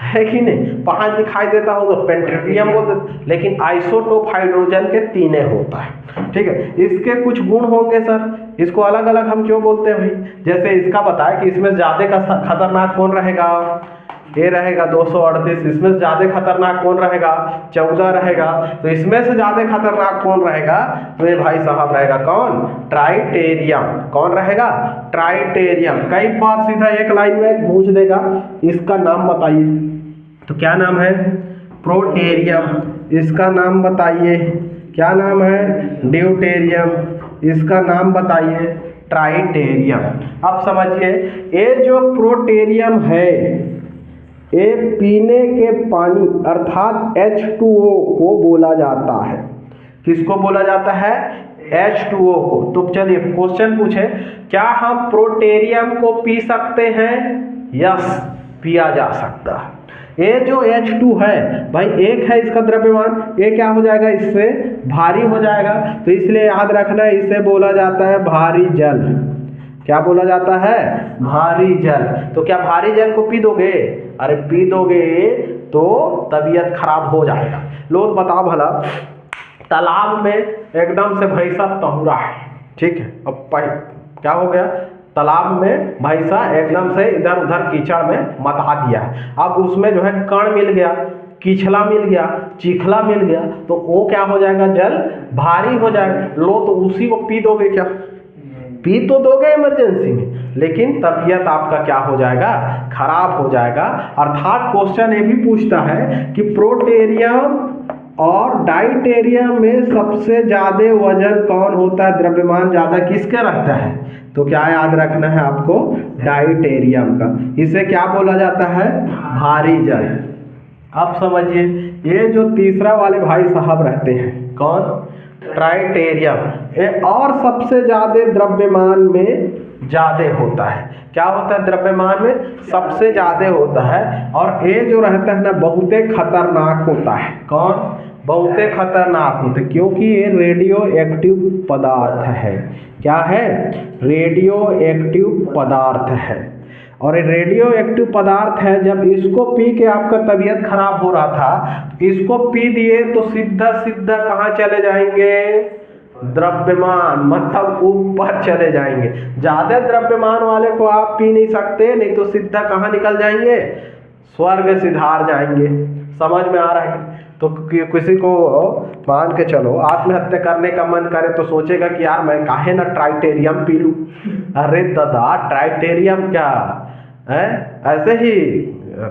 है कि नहीं, 5 दिखाई देता हो तो पेंटेट्रियम बोलते, लेकिन आइसोटोप हाइड्रोजन के 3 होता है। ठीक है, इसके कुछ गुण होंगे सर, इसको अलग अलग हम क्यों बोलते हैं भाई। जैसे इसका बताया कि इसमें ज़्यादा खतरनाक कौन रहेगा, ये रहेगा 238। इसमें से ज़्यादा खतरनाक कौन रहेगा, 14 रहेगा। तो इसमें से ज़्यादा खतरनाक कौन रहेगा, तो ये भाई साहब रहेगा कौन, ट्राइटेरियम। कौन रहेगा, ट्राइटेरियम। कई बार सीधा एक लाइन में पूछ देगा, इसका नाम बताइए, तो क्या नाम है, प्रोटेरियम। इसका नाम बताइए, क्या नाम है, ड्यूटेरियम। इसका नाम बताइए, ट्राइटेरियम। अब समझिए, ये जो प्रोटेरियम है, ये पीने के पानी अर्थात H2O को बोला जाता है। किसको बोला जाता है, H2O को। तो चलिए क्वेश्चन पूछे, क्या हम प्रोटेरियम को पी सकते हैं, यस, पिया जा सकता है। ये जो H2 है भाई, एक है इसका द्रव्यमान, ये क्या हो जाएगा, इससे भारी हो जाएगा, तो इसलिए याद रखना इसे बोला जाता है भारी जल। क्या बोला जाता है, भारी जल। तो क्या भारी जल को पी दोगे, अरे पी दोगे तो तबीयत खराब हो जाएगा। लोग बताओ भला, तालाब में एकदम से भैंसा तहुरा है, ठीक है, अब क्या हो गया, तालाब में भैंसा एकदम से इधर उधर कीचड़ में मता दिया है। अब उसमें जो है कण मिल गया, कीचला मिल गया, चीखला मिल गया, तो वो क्या हो जाएगा, जल भारी हो जाएगा। लो तो उसी को पी दोगे क्या, पी तो दोगे इमरजेंसी में, लेकिन तबीयत आपका क्या हो जाएगा, खराब हो जाएगा। अर्थात क्वेश्चन ये भी पूछता है कि प्रोटेरियम और डाइटेरियम में सबसे ज्यादा वजन कौन होता है, द्रव्यमान ज्यादा किसके रहता है, तो क्या याद रखना है आपको, डाइटेरियम का। इसे क्या बोला जाता है, भारी जल। अब समझिए, ये जो तीसरा वाले भाई साहब रहते हैं, कौन, ट्राइटेरियम, ये और सबसे ज्यादा द्रव्यमान में ज्यादा होता है। क्या होता है, द्रव्यमान में सबसे ज्यादा होता है, और ये जो रहता है ना, बहुत खतरनाक होता है। कौन, बहुत खतरनाक होते, क्योंकि ये रेडियो एक्टिव पदार्थ है। क्या है, रेडियो एक्टिव पदार्थ है। और ये रेडियो एक्टिव पदार्थ है, जब इसको पी के आपका तबीयत खराब हो रहा था, इसको पी दिए तो सीधा सीधा कहाँ चले जाएंगे, द्रव्यमान, मतलब ऊपर चले जाएंगे। ज्यादा द्रव्यमान वाले को आप पी नहीं सकते, नहीं तो सीधा कहाँ निकल जाएंगे, स्वर्ग सिधार जाएंगे। समझ में आ रहा है। तो किसी को मान के चलो आत्महत्या करने का मन करे तो सोचेगा कि यार मैं काहे ना ट्राइटेरियम पी लूं। अरे दादा, ट्राइटेरियम क्या है, ऐसे ही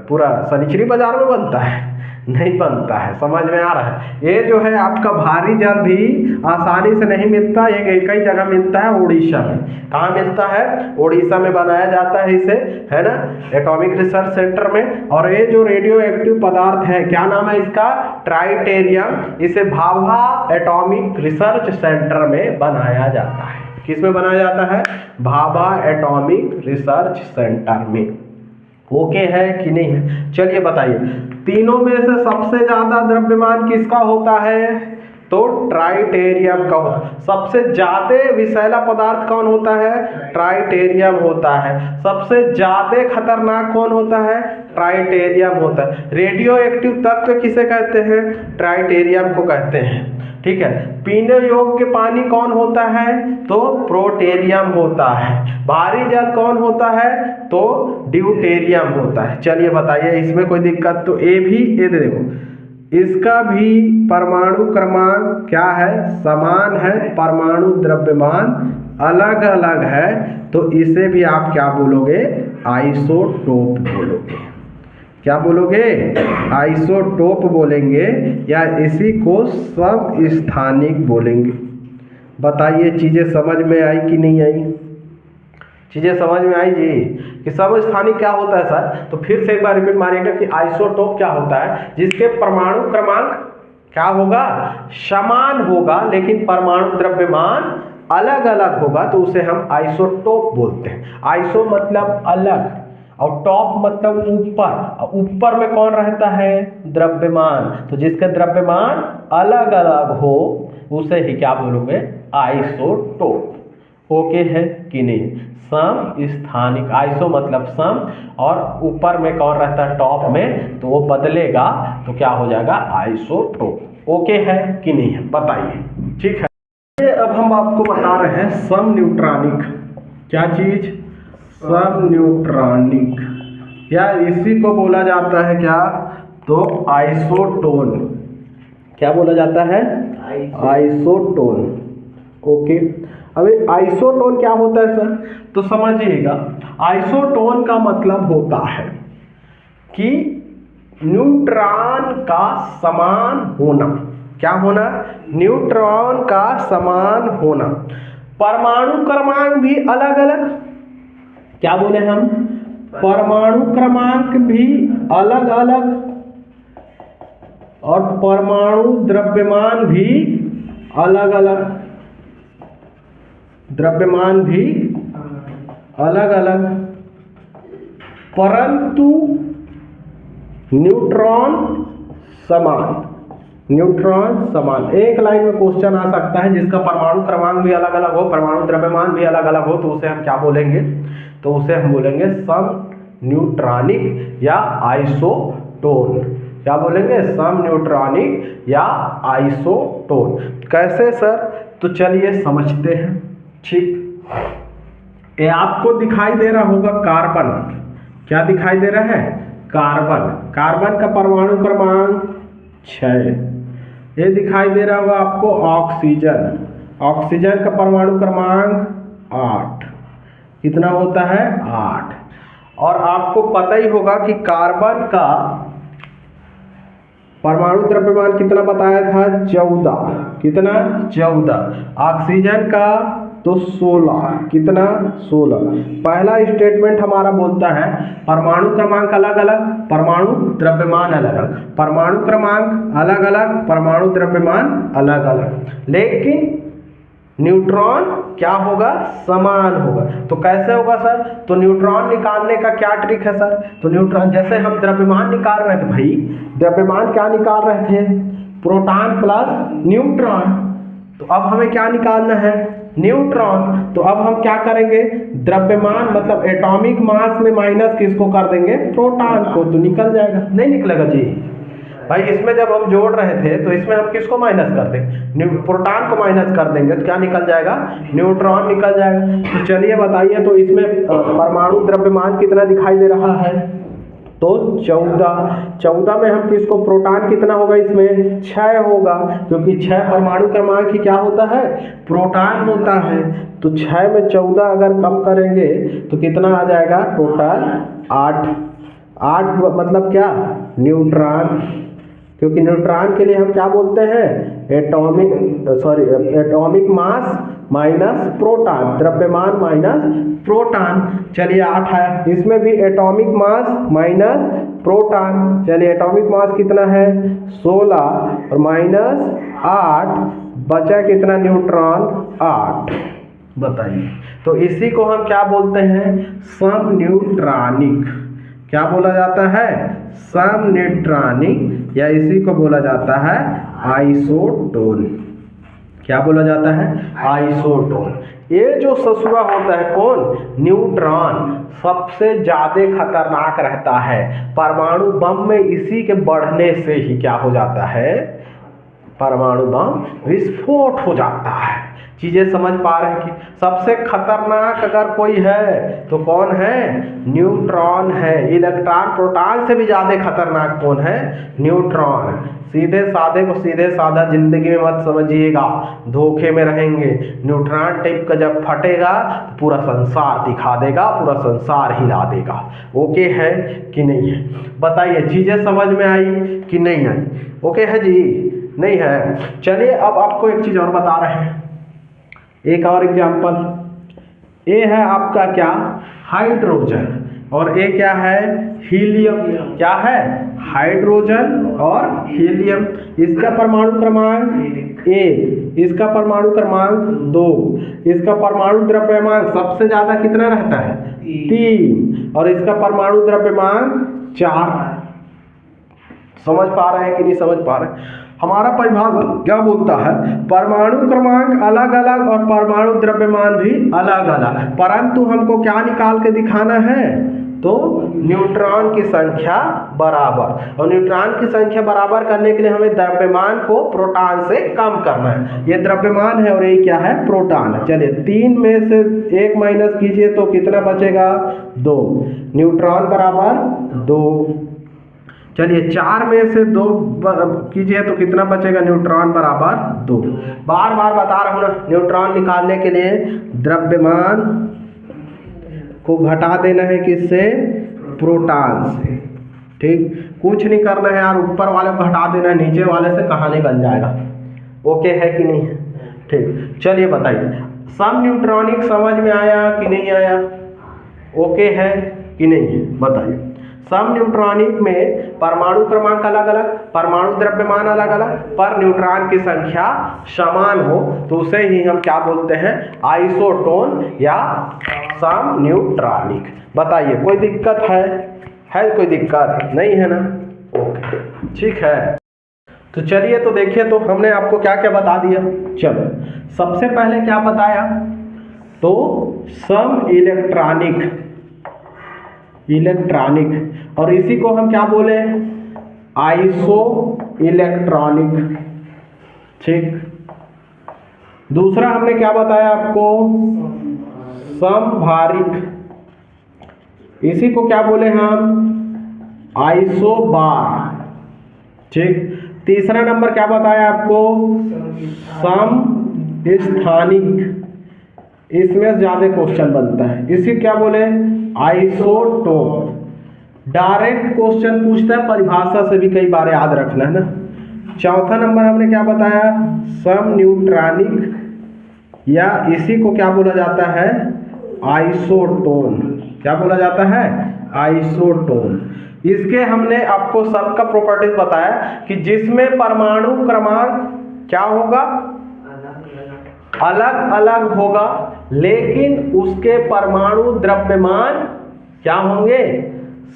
पूरा शनिचरी बाजार में बनता है, नहीं बनता है। समझ में आ रहा है। ये जो है आपका भारी जल भी आसानी से नहीं मिलता, ये कई जगह मिलता है, उड़ीसा में। कहाँ मिलता है, उड़ीसा में बनाया जाता है इसे, है ना, एटॉमिक रिसर्च सेंटर में। और ये जो रेडियो एक्टिव पदार्थ है, क्या नाम है इसका, ट्राइटेरियम। इसे भाभा एटॉमिक रिसर्च सेंटर में बनाया जाता है। किस में बनाया जाता है, भाभा एटॉमिक रिसर्च सेंटर में। ओके है कि नहीं है, चलिए बताइए, तीनों में से सबसे ज्यादा द्रव्यमान किसका होता है, तो ट्राइटेरियम का होता है। सबसे ज्यादा विषैला पदार्थ कौन होता है, ट्राइटेरियम होता है। सबसे ज्यादा खतरनाक कौन होता है, ट्राइटेरियम होता है। रेडियो एक्टिव तत्व किसे कहते हैं, ट्राइटेरियम को कहते हैं। ठीक है, पीने योग्य पानी कौन होता है, तो प्रोटेरियम होता है। भारी जल कौन होता है, तो ड्यूटेरियम होता है। चलिए बताइए, इसमें कोई दिक्कत, तो ये भी, ये देखो, इसका भी परमाणु क्रमांक क्या है, समान है, परमाणु द्रव्यमान अलग अलग है, तो इसे भी आप क्या बोलोगे, आइसोटोप बोलोगे। क्या बोलोगे, आइसोटोप बोलेंगे, या इसी को समस्थानिक बोलेंगे। बताइए चीजें समझ में आई कि नहीं आई, चीजें समझ में आई जी, कि समस्थानिक क्या होता है सर। तो फिर से एक बार रिपीट मारिएगा कि आइसोटोप क्या होता है, जिसके परमाणु क्रमांक क्या होगा, समान होगा, लेकिन परमाणु द्रव्यमान अलग अलग होगा, तो उसे हम आइसोटोप बोलते हैं। आइसो मतलब अलग, और टॉप मतलब ऊपर। ऊपर में कौन रहता है, द्रव्यमान। तो जिसके द्रव्यमान अलग अलग हो उसे ही क्या बोलोगे, आइसोटोप। ओके है कि नहीं। सम स्थानिक, आइसो मतलब सम, और ऊपर में कौन रहता है टॉप में, तो वो बदलेगा तो क्या हो जाएगा आइसोटोप। ओके है कि नहीं है बताइए। ठीक है, अब हम आपको बता रहे हैं सम न्यूट्रॉनिक। क्या चीज? सम न्यूट्रॉनिक, या इसी को बोला जाता है क्या, तो आइसोटोन। क्या बोला जाता है? आइसोटोन। ओके, अभी आइसोटोन क्या होता है सर, तो समझिएगा। आइसोटोन का मतलब होता है कि न्यूट्रॉन का समान होना। क्या होना? न्यूट्रॉन का समान होना। परमाणु क्रमांक भी अलग अलग, क्या बोले हम, परमाणु क्रमांक भी अलग अलग, और परमाणु द्रव्यमान भी अलग अलग, द्रव्यमान भी अलग अलग, परंतु न्यूट्रॉन समान। न्यूट्रॉन समान। एक लाइन में क्वेश्चन आ सकता है जिसका परमाणु क्रमांक भी अलग अलग हो, परमाणु द्रव्यमान भी अलग अलग हो, तो उसे हम क्या बोलेंगे, तो उसे हम बोलेंगे सम न्यूट्रॉनिक या आइसोटोन। क्या बोलेंगे? सम न्यूट्रॉनिक या आइसोटोन। कैसे सर? तो चलिए समझते हैं। ठीक, ये आपको दिखाई दे रहा होगा कार्बन। क्या दिखाई दे रहा है? कार्बन। कार्बन का परमाणु क्रमांक 6। ये दिखाई दे रहा होगा आपको ऑक्सीजन। ऑक्सीजन का परमाणु क्रमांक 8। कितना होता है? 8। और आपको पता ही होगा कि कार्बन का परमाणु द्रव्यमान कितना बताया था? 14। कितना? 14। ऑक्सीजन का तो 16। कितना? 16। पहला स्टेटमेंट हमारा बोलता है परमाणु क्रमांक अलग अलग, परमाणु द्रव्यमान अलग अलग, परमाणु क्रमांक अलग अलग, परमाणु द्रव्यमान अलग अलग, लेकिन न्यूट्रॉन क्या होगा? समान होगा। तो कैसे होगा सर? तो न्यूट्रॉन निकालने का क्या ट्रिक है सर? तो न्यूट्रॉन, जैसे हम द्रव्यमान निकाल रहे थे भाई, द्रव्यमान क्या निकाल रहे थे? Proton plus neutron. तो अब हमें क्या निकालना है? न्यूट्रॉन। तो अब हम क्या करेंगे? द्रव्यमान मतलब एटॉमिक मास में माइनस किसको कर देंगे? प्रोटॉन को। तो निकल जाएगा, नहीं निकलेगा जी भाई। इसमें जब हम जोड़ रहे थे तो इसमें हम किसको माइनस कर देंगे? प्रोटॉन को माइनस कर देंगे, तो क्या निकल जाएगा? न्यूट्रॉन निकल जाएगा। तो चलिए बताइए, तो इसमें परमाणु द्रव्यमान कितना दिखाई दे रहा है? तो 14। 14 में हम किसको, प्रोटॉन कितना होगा इसमें? 6 होगा, क्योंकि 6 परमाणु क्रमांक ही क्या होता है? प्रोटॉन होता है। तो 6 में 14 अगर कम करेंगे तो कितना आ जाएगा? टोटल 8। 8 मतलब क्या? न्यूट्रॉन। क्योंकि न्यूट्रॉन के लिए हम क्या बोलते हैं? एटॉमिक मास माइनस प्रोटॉन, द्रव्यमान माइनस प्रोटॉन। चलिए 8 है, इसमें भी एटॉमिक मास माइनस प्रोटॉन। चलिए एटॉमिक मास कितना है? 16 और माइनस 8, बचा कितना? न्यूट्रॉन 8। बताइए, तो इसी को हम क्या बोलते हैं? सम न्यूट्रॉनिक। क्या बोला जाता है? सम न्यूट्रॉनिक, या इसी को बोला जाता है आइसोटोन। क्या बोला जाता है? आइसोटोन। ये जो ससुरा होता है कौन? न्यूट्रॉन, सबसे ज्यादा खतरनाक रहता है। परमाणु बम में इसी के बढ़ने से ही क्या हो जाता है? परमाणु बम विस्फोट हो जाता है। चीजें समझ पा रहे हैं कि सबसे खतरनाक अगर कोई है तो कौन है? न्यूट्रॉन है। इलेक्ट्रॉन प्रोटॉन से भी ज्यादा खतरनाक कौन है? न्यूट्रॉन। सीधे साधे को सीधे साधा जिंदगी में मत समझिएगा, धोखे में रहेंगे। न्यूट्रॉन टाइप का जब फटेगा तो पूरा संसार दिखा देगा, पूरा संसार हिला देगा। ओके है कि नहीं है? बताइए, चीजें समझ में आई कि नहीं आई? ओके है जी? नहीं है? चलिए अब आपको एक चीज और बता रहे हैं, एक और एग्जाम्पल। ये है आपका क्या? हाइड्रोजन, और ये क्या है? हीलियम। क्या है? हाइड्रोजन और हीलियम। इसका परमाणु क्रमांक 1, इसका परमाणु क्रमांक 2, इसका परमाणु द्रव्यमान सबसे ज्यादा कितना रहता है? 3, और इसका परमाणु द्रव्यमान 4। समझ पा रहे हैं कि नहीं समझ पा रहे हैं? हमारा परिभाषा क्या बोलता है, परमाणु क्रमांक अलग अलग और परमाणु द्रव्यमान भी अलग अलग, परंतु हमको क्या निकाल के दिखाना है, तो न्यूट्रॉन की संख्या बराबर, और न्यूट्रॉन की संख्या बराबर करने के लिए हमें द्रव्यमान को प्रोटॉन से कम करना है। ये द्रव्यमान है और ये क्या है, प्रोटॉन है। चलिए 3 में से 1 माइनस कीजिए तो कितना बचेगा, 2, न्यूट्रॉन बराबर 2। चलिए 4 में से 2 कीजिए तो कितना बचेगा, न्यूट्रॉन बराबर 2। बार बार बता रहा हूँ ना, न्यूट्रॉन निकालने के लिए द्रव्यमान को घटा देना है किससे, प्रोटॉन से। ठीक, कुछ नहीं करना है यार, ऊपर वाले को घटा देना है, नीचे वाले से कहानी बन जाएगा। ओके है कि नहीं है? ठीक, चलिए बताइए, सम न्यूट्रॉनिक समझ में आया कि नहीं आया, ओके है कि नहीं है, बताइए। सम न्यूट्रॉनिक में परमाणु क्रमांक अलग अलग, परमाणु द्रव्यमान अलग अलग, पर न्यूट्रॉन की संख्या समान हो तो उसे ही हम क्या बोलते हैं, आइसोटोन या सम न्यूट्रॉनिक। बताइए कोई दिक्कत है कोई दिक्कत नहीं है ना, ओके ठीक है। तो चलिए तो देखिए, तो हमने आपको क्या क्या बता दिया। चलो सबसे पहले क्या बताया, तो सम इलेक्ट्रॉनिक, और इसी को हम क्या बोले, आइसो इलेक्ट्रॉनिक। ठीक, दूसरा हमने क्या बताया आपको, समभारिक, इसी को क्या बोले हम, आइसोबार। ठीक, तीसरा नंबर क्या बताया आपको, समस्थानिक, इसमें ज्यादा क्वेश्चन बनता है, इसी क्या बोले, आइसोटोप। डायरेक्ट क्वेश्चन पूछता है, परिभाषा से भी कई बार याद रखना है ना। चौथा नंबर हमने क्या बताया, सम न्यूट्रॉनिक, या इसी को क्या बोला जाता है, आइसोटोन। क्या बोला जाता है, आइसोटोन। इसके हमने आपको सबका प्रॉपर्टीज बताया कि जिसमें परमाणु क्रमांक क्या होगा, अलग अलग होगा, लेकिन उसके परमाणु द्रव्यमान क्या होंगे,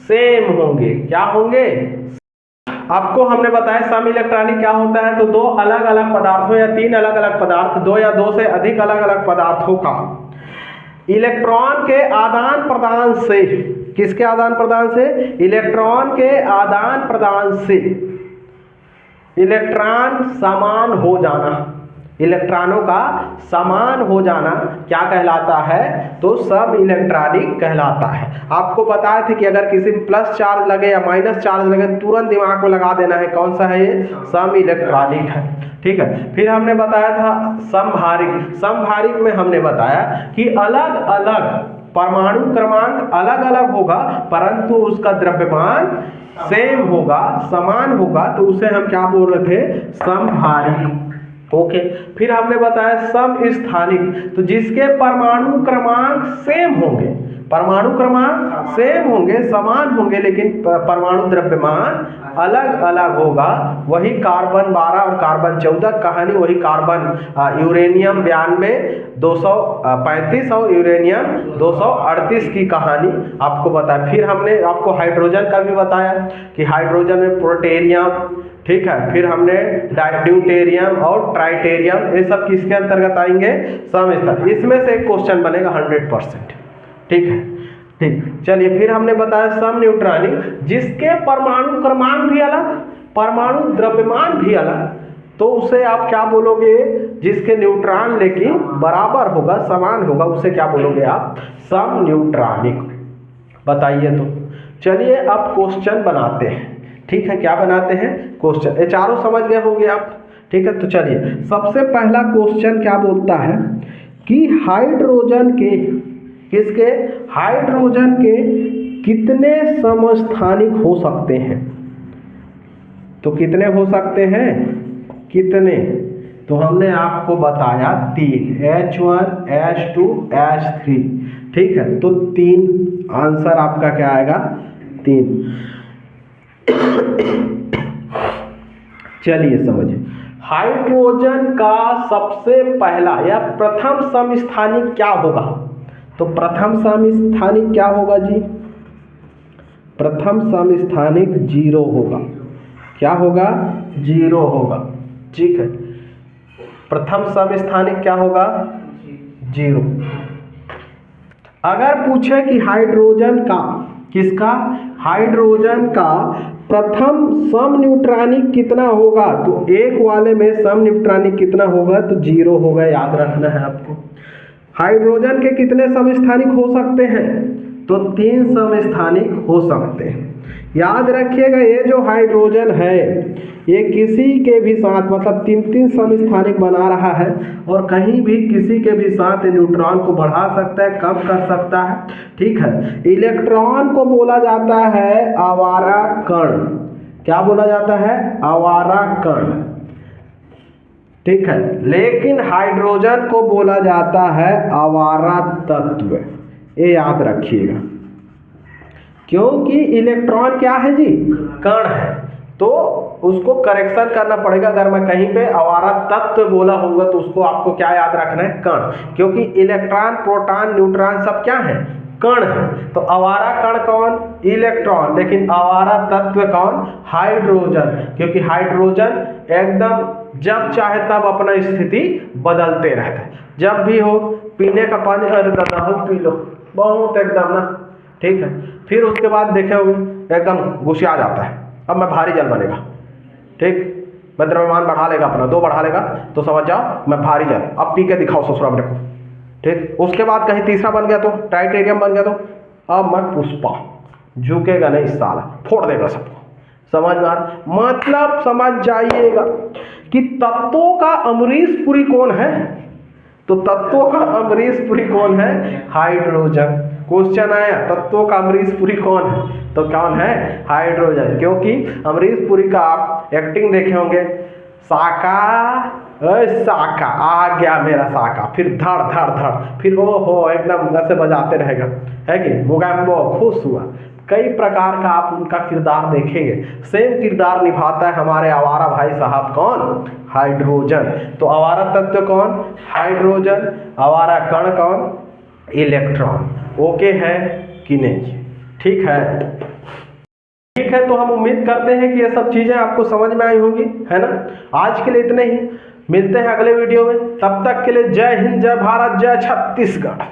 सेम होंगे। क्या होंगे, आपको हमने बताया सम इलेक्ट्रॉनिक क्या होता है, तो 2 अलग अलग पदार्थों या 3 अलग अलग पदार्थ, 2 या 2 से अधिक अलग अलग पदार्थों का इलेक्ट्रॉन के आदान प्रदान से, किसके आदान प्रदान से, इलेक्ट्रॉन के आदान प्रदान से इलेक्ट्रॉन समान हो जाना, इलेक्ट्रॉनों का समान हो जाना क्या कहलाता है, तो सब इलेक्ट्रॉनिक कहलाता है। आपको बताया था कि अगर किसी में प्लस चार्ज लगे या माइनस चार्ज लगे तुरंत दिमाग में लगा देना है कौन सा है, ये सम इलेक्ट्रॉनिक है। ठीक है, फिर हमने बताया था समभारिक। समभारिक में हमने बताया कि अलग अलग परमाणु क्रमांक अलग अलग होगा, परंतु उसका द्रव्यमान सेम होगा, समान होगा, तो उसे हम क्या बोल रहे थे, समभारिक। ओके, फिर हमने बताया समस्थानिक, तो जिसके परमाणु क्रमांक सेम होंगे, परमाणु क्रमांक सेम होंगे, समान होंगे, लेकिन परमाणु द्रव्यमान अलग अलग होगा, वही कार्बन 12 और कार्बन 14 कहानी, वही कार्बन यूरेनियम 92 235 और यूरेनियम 238 की कहानी आपको बताया। फिर हमने आपको हाइड्रोजन का भी बताया कि हाइड्रोजन में प्रोटेरियम, ठीक है, फिर हमने ड्यूटेरियम और ट्राइटेरियम, ये सब किसके अंतर्गत आएंगे, समस्थानिक। इसमें से एक क्वेश्चन बनेगा 100%। ठीक है, ठीक, चलिए फिर हमने बताया सम न्यूट्रॉनिक, जिसके परमाणु क्रमांक भी अलग, परमाणु द्रव्यमान भी अलग, तो उसे आप क्या बोलोगे, जिसके न्यूट्रॉन लेकिन बराबर होगा, समान होगा, उसे क्या बोलोगे आप, सम न्यूट्रॉनिक। बताइए तो चलिए अब क्वेश्चन बनाते हैं। ठीक है, क्या बनाते हैं, क्वेश्चन। ये चारों समझ गए होंगे आप। ठीक है, तो चलिए सबसे पहला क्वेश्चन क्या बोलता है कि हाइड्रोजन के, किसके, हाइड्रोजन के कितने समस्थानिक हो सकते हैं, तो कितने हो सकते हैं, कितने, तो हमने आपको बताया 3, H1 H2 H3। ठीक है, तो 3 आंसर आपका क्या आएगा, 3। चलिए समझिए, हाइड्रोजन का सबसे पहला या प्रथम समस्थानिक क्या होगा, तो प्रथम समस्थानिक क्या होगा जी, प्रथम समस्थानिक 0 होगा। क्या होगा? 0 होगा। ठीक है, प्रथम समस्थानिक क्या होगा? 0। अगर पूछे कि हाइड्रोजन का, किसका? हाइड्रोजन का प्रथम समन्यूट्रॉनिक कितना होगा, तो एक वाले में समन्यूट्रॉनिक कितना होगा? तो 0 होगा, याद रखना है आपको। हाइड्रोजन के कितने समस्थानिक हो सकते हैं? तो 3 समस्थानिक हो सकते हैं। याद रखिएगा, ये जो हाइड्रोजन है ये किसी के भी साथ मतलब 3-3 समस्थानिक बना रहा है और कहीं भी किसी के भी साथ न्यूट्रॉन को बढ़ा सकता है, कम कर सकता है। ठीक है, इलेक्ट्रॉन को बोला जाता है आवारा कण। क्या बोला जाता है? आवारा कण। ठीक है, लेकिन हाइड्रोजन को बोला जाता है आवारा तत्व। ये याद रखिएगा, क्योंकि इलेक्ट्रॉन क्या है जी? कण है, तो उसको करेक्शन करना पड़ेगा। अगर मैं कहीं पे आवारा तत्व बोला होगा तो उसको आपको क्या याद रखना है? कण, क्योंकि इलेक्ट्रॉन, प्रोटॉन, न्यूट्रॉन सब क्या है? कण है। तो आवारा कण कौन? इलेक्ट्रॉन। लेकिन आवारा तत्व कौन? हाइड्रोजन, क्योंकि हाइड्रोजन एकदम जब चाहे तब अपना स्थिति बदलते रहता है। जब भी हो पीने का पानी, अरे दादा हो पी लो, बहुत एकदम ना। ठीक है, फिर उसके बाद देखे होंगे एकदम गुस्सा जाता है, अब मैं भारी जल बनेगा। ठीक, मैं द्रव्यमान बढ़ा लेगा अपना, 2 बढ़ा लेगा तो समझ जाओ मैं भारी जल, अब पी के दिखाओ ससुरा मेरे को। ठीक, उसके बाद कहीं तीसरा बन गया तो टाइटेरियम बन गया तो अब मैं पुष्पा, झुकेगा नहीं साला, फोड़ देगा सबको। समझ में आ? मतलब समझ जाइएगा कि तत्वों का अमरीश पुरी कौन है? तो तत्वों का अमरीश पुरी कौन है? हाइड्रोजन। क्वेश्चन आया तत्वों का अमरीश पुरी कौन है? तो कौन है? हाइड्रोजन। क्योंकि अमरीश पुरी का आप एक्टिंग देखे होंगे, साका साका आ गया मेरा साका, फिर धड़ धड़ धड़, फिर ओ हो एकदम ऐसे बजाते रहेगा, है कि मोगैम्बो खुश हुआ। कई प्रकार का आप उनका किरदार देखेंगे। सेम किरदार निभाता है हमारे आवारा भाई साहब कौन? हाइड्रोजन। तो आवारा तत्व कौन? हाइड्रोजन। आवारा कण कौन? इलेक्ट्रॉन। ओके है कि नहीं? ठीक है, ठीक है। तो हम उम्मीद करते हैं कि ये सब चीजें आपको समझ में आई होंगी, है ना। आज के लिए इतने ही, मिलते हैं अगले वीडियो में। तब तक के लिए जय हिंद, जय भारत, जय छत्तीसगढ़।